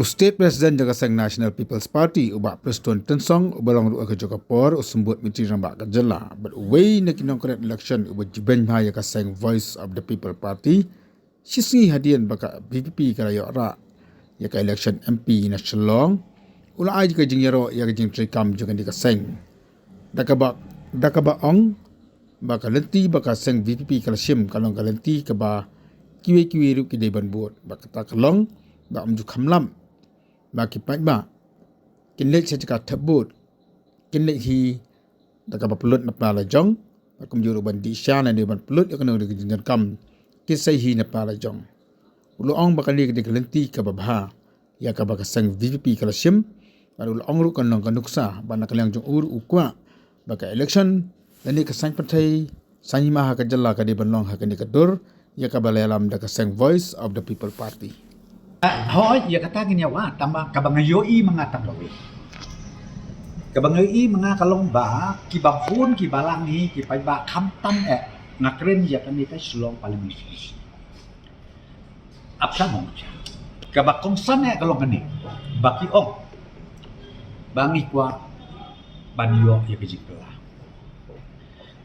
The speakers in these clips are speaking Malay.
State President jaga sang National People's Party ubah Preston Tensong ubalong ruang ke Jokapor usembut miti rambak ke jela but way na kinong correct election ubah jiben ha ya ka sang Voice of the People Party sisngi hadian baka BPP karayo ra ya ka election MP na Shillong ula ai ka jingyaro ya ka jing trikam juga di ka sang dakaba ong baka lenti baka sang VPP kalsim kalong kalenti ka ba kiwe ru ki deban buat baka ta kalong ba amju khamlam baki pai ba kinlek se jaka thabut kinlek hi daga ba pulut na pala jong bakum juru bandi sha na de ban pulut ya kana de jinjan kam kisai hi na pala jong ulo ong bakali ke de lenti ka babha ya ka baka sang VPP kala sim baru ulo ong ru kan long kanuksa bana kalyang jong ur ukwa baka election lani ka sang pathai sanyi maha ka jalla ka de ban long ha ka ni ka dur ya ka balalam daga sang Voice of the People Party. Hoy, ya kata gini wa tambah kabangayoi mga tanggawi. Kabangayoi mga kalongba kibabun kibalangi kipaiba kamtam ngakren ya kami kay sulong palimis. Apsa mo siya. Kabakongsan kalongani. Baki ong. Bangi kwa banyo ya kijingkela.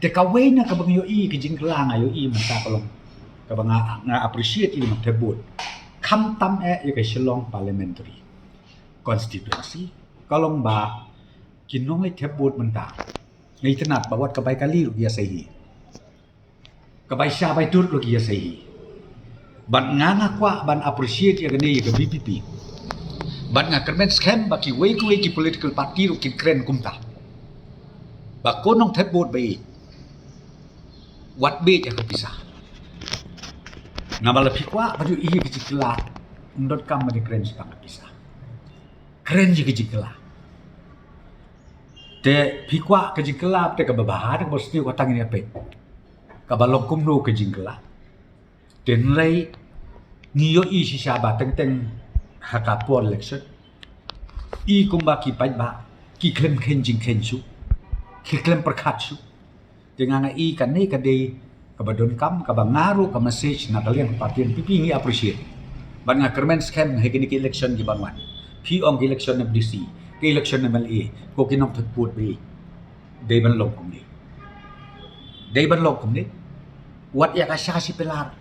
Tekaway na kabangayoi kijingkela ngayoi manta kalong kabanga nga appreciate ini magtebut. Kamtam ya kay Shillong Parliamentary Constituency kalong ba kinong tebut menta ngay tenat bawat kabay kali ya sahi kabay siya bay tur ya sahi ban nga kwa ban appreciate ya gani ya BPP ban nga kermen scam ba ki way ki political party ru ki kren kumta ba konong tebut bay wat be ya kapisah Nabala pikwa baju iya kejikela undot kam di keren sepangat pisah keren je kejikela te pikwa kejikela te kababahar ke bosti ko tangin ape kabalong kumno kejikela te nrai niyo i si saba teng hakapo election i kumba ki ba ki klem kenjing kensu ki klem perkat su dengan i kan ni kadai kabadon kam kabangaru ka message na kalian partian pipi ngi appreciate ban nga kermen scam he kini election gi banwan pi ong election of DC ki election of MLA ko kinong thput be day ban lok kum ni wat ya ka siya si pilar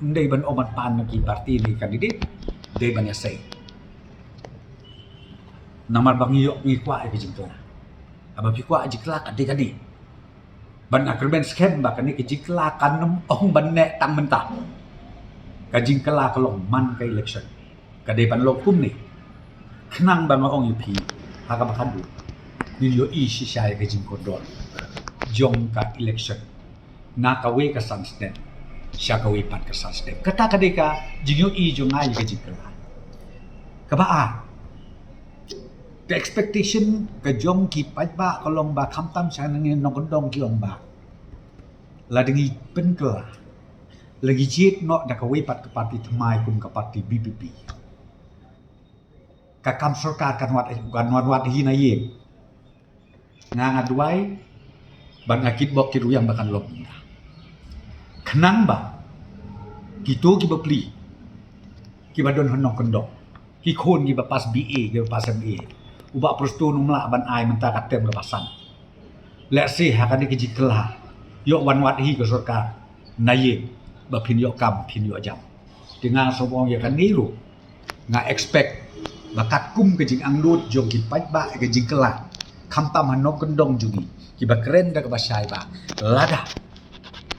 day ban oman pan na ki party ni candidate day ban ya say namar bangiyo ngi kwa e kijingla aba pi kwa jikla kadi ban akrben scam ba kani kejikla kanum ong banne tang mentah kajingkala kalong man ka election kadai ban lokum ni kenang bang ong yupi haka bakadu ni yo i si shay kajing kodol jong ka election na kawe ka sanstem sya kawe pat ka sanstem kata kadai ka jing yo i jong ay kajingkala kabaa the expectation ka jong ki pat ba kalong ba kamtam sa nangin nongkondong ki ong ba la dengi penkela lagi jit no da ka wepat ke parti thmai kum ka parti BPP ka kam sarkar kan wat hi na ye nga duai ban akit bok ki ruyang bakan lok kenang ba kito ki bapli ki badon honong kendok ki khon ki bapas BA ki bapas MA uba prosto numla ban ai menta katem lepasan let's say hakane ki jikla yo wan wat hi ke sarkar naye ba phin yo kam phin yo jam dengan sobong ya kan niru nga expect bakat kum ke jing anglut jong ki pat ba ke jing kela kamtam hanok kendong jungi ki ba keren da ka basai ba lada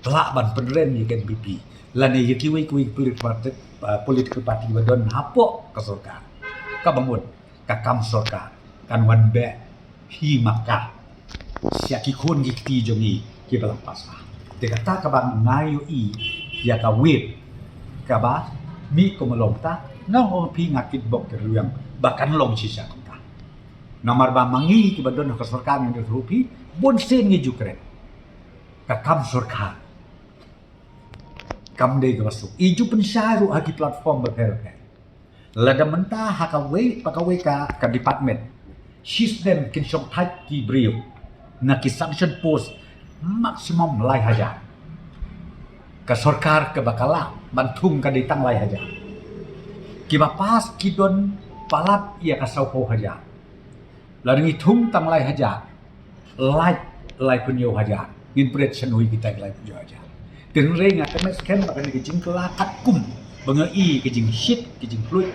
la ban penren ni kan BP lane ye ki we political party ba don hapo ka sarkar ka bangun ka kam sarkar kan wan be hi maka sia ki khon ki ti jongi ki balang pasah te kata ka bang ngayo i ya ka wit ka ba mi ko malong ta nang o pi ngakit bok ke ruyang bahkan long sisa ka namar ba mangi ki badon ka sarkar ng rupi bon sen ngi jukre ka kam sarkar kam de ka masuk iju pensyaru haki platform berper lada mentah hakawe pakawe ka department system kin syok type ki brio na ki sanction post maksimum lai haja ka sarkar ke bakala bantung ka ditang lai haja ki bapas ki don palat ia kasau po haja lalu ngitung tang lai haja lai punyo haja ngin pret senui kita lai punyo haja ten renga kemes ken bakan ke jing kelakat kum bengei ke jing hit ke jing fluid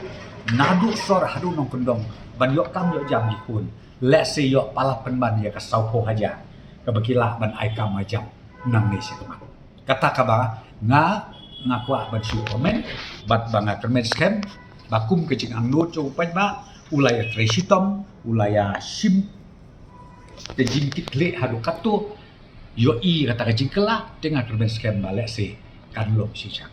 nadu sor hadu nong kendong ban yok kam yok jam jikun let se yok palat penban ia kasau po haja kebekila ban ai kam majam nang ni sekemat kata kaba ngakwa ban su komen bat banga kemes ken bakum kecing angno coba ba ulaya tresitom ulaya sim kejing kitle hadu kato yo i kata kejing kela tengah kerben skem balek se kan lo si chak